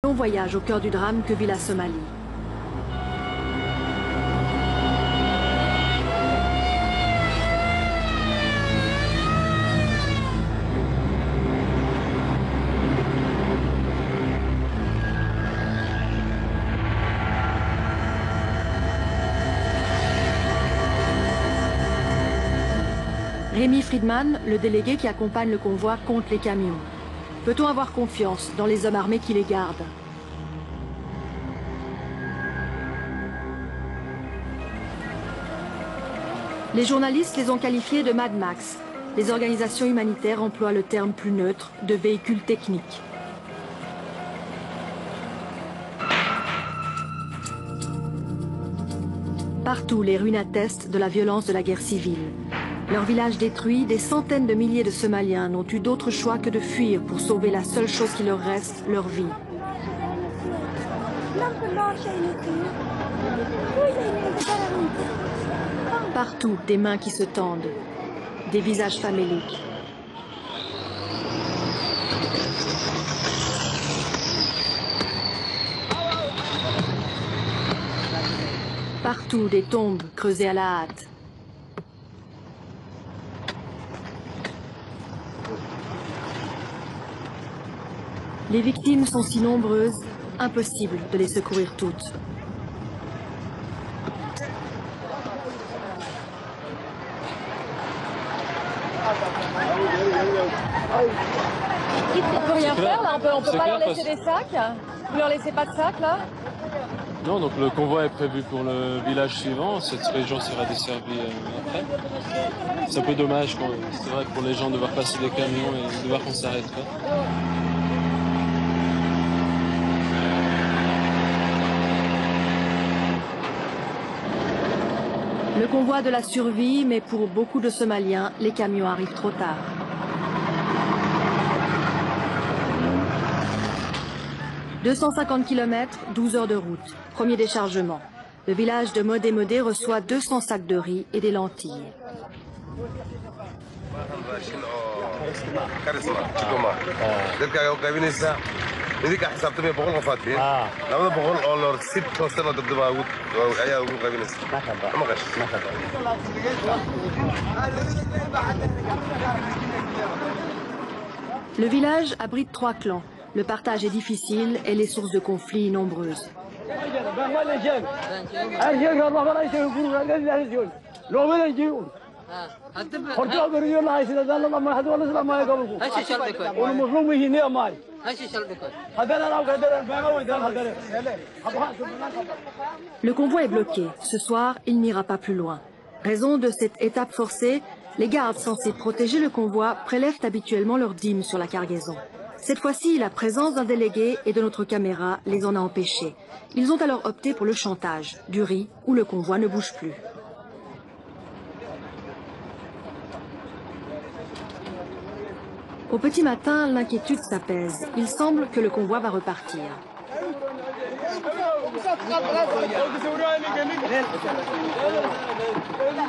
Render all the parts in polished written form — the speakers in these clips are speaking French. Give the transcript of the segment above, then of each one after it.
On voyage au cœur du drame que vit la Somalie. Rémi Friedman, le délégué qui accompagne le convoi, compte les camions. Peut-on avoir confiance dans les hommes armés qui les gardent? Les journalistes les ont qualifiés de Mad Max. Les organisations humanitaires emploient le terme plus neutre de véhicules techniques. Partout, les ruines attestent de la violence de la guerre civile. Leur village détruit, des centaines de milliers de Somaliens n'ont eu d'autre choix que de fuir pour sauver la seule chose qui leur reste, leur vie. Partout, des mains qui se tendent, des visages faméliques. Partout, des tombes creusées à la hâte. Les victimes sont si nombreuses, impossible de les secourir toutes. On peut rien faire là, on peut pas leur laisser des sacs. Vous leur laissez pas de sacs là? Non, donc le convoi est prévu pour le village suivant. Cette région sera desservie après. C'est un peu dommage, c'est vrai que pour les gens de voir passer des camions et de voir qu'on s'arrêterait. Le convoi de la survie, mais pour beaucoup de Somaliens, les camions arrivent trop tard. « 250 km, 12 heures de route. Premier déchargement. Le village de Modé Modé reçoit 200 sacs de riz et des lentilles. Le village abrite 3 clans. Le partage est difficile et les sources de conflits nombreuses. Le convoi est bloqué. Ce soir, il n'ira pas plus loin. Raison de cette étape forcée, les gardes censés protéger le convoi prélèvent habituellement leurs dîmes sur la cargaison. Cette fois-ci, la présence d'un délégué et de notre caméra les en a empêchés. Ils ont alors opté pour le chantage, du riz où le convoi ne bouge plus. Au petit matin, l'inquiétude s'apaise. Il semble que le convoi va repartir.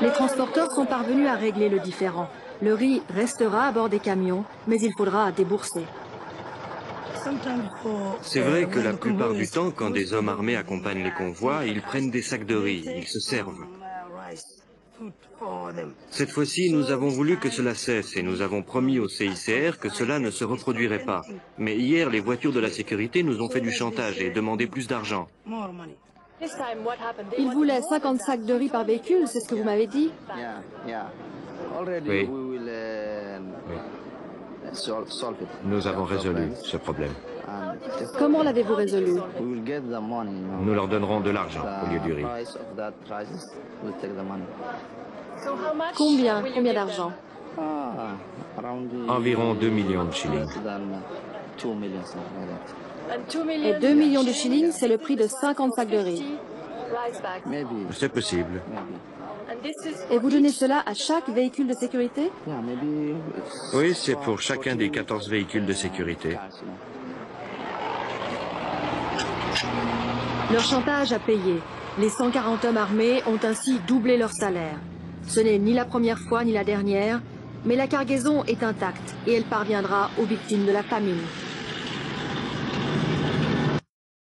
Les transporteurs sont parvenus à régler le différend. Le riz restera à bord des camions, mais il faudra débourser. C'est vrai que la plupart du temps, quand des hommes armés accompagnent les convois, ils prennent des sacs de riz, ils se servent. Cette fois-ci, nous avons voulu que cela cesse et nous avons promis au CICR que cela ne se reproduirait pas. Mais hier, les voitures de la sécurité nous ont fait du chantage et demandé plus d'argent. Ils voulaient 50 sacs de riz par véhicule, c'est ce que vous m'avez dit? Oui. Nous avons résolu ce problème. Comment l'avez-vous résolu? Nous leur donnerons de l'argent au lieu du riz. Combien d'argent? Environ 2 millions de shillings. Et 2 millions de shillings, c'est le prix de 50 sacs de riz. C'est possible. Et vous donnez cela à chaque véhicule de sécurité? Oui, c'est pour chacun des 14 véhicules de sécurité. Leur chantage a payé. Les 140 hommes armés ont ainsi doublé leur salaire. Ce n'est ni la première fois ni la dernière, mais la cargaison est intacte et elle parviendra aux victimes de la famine.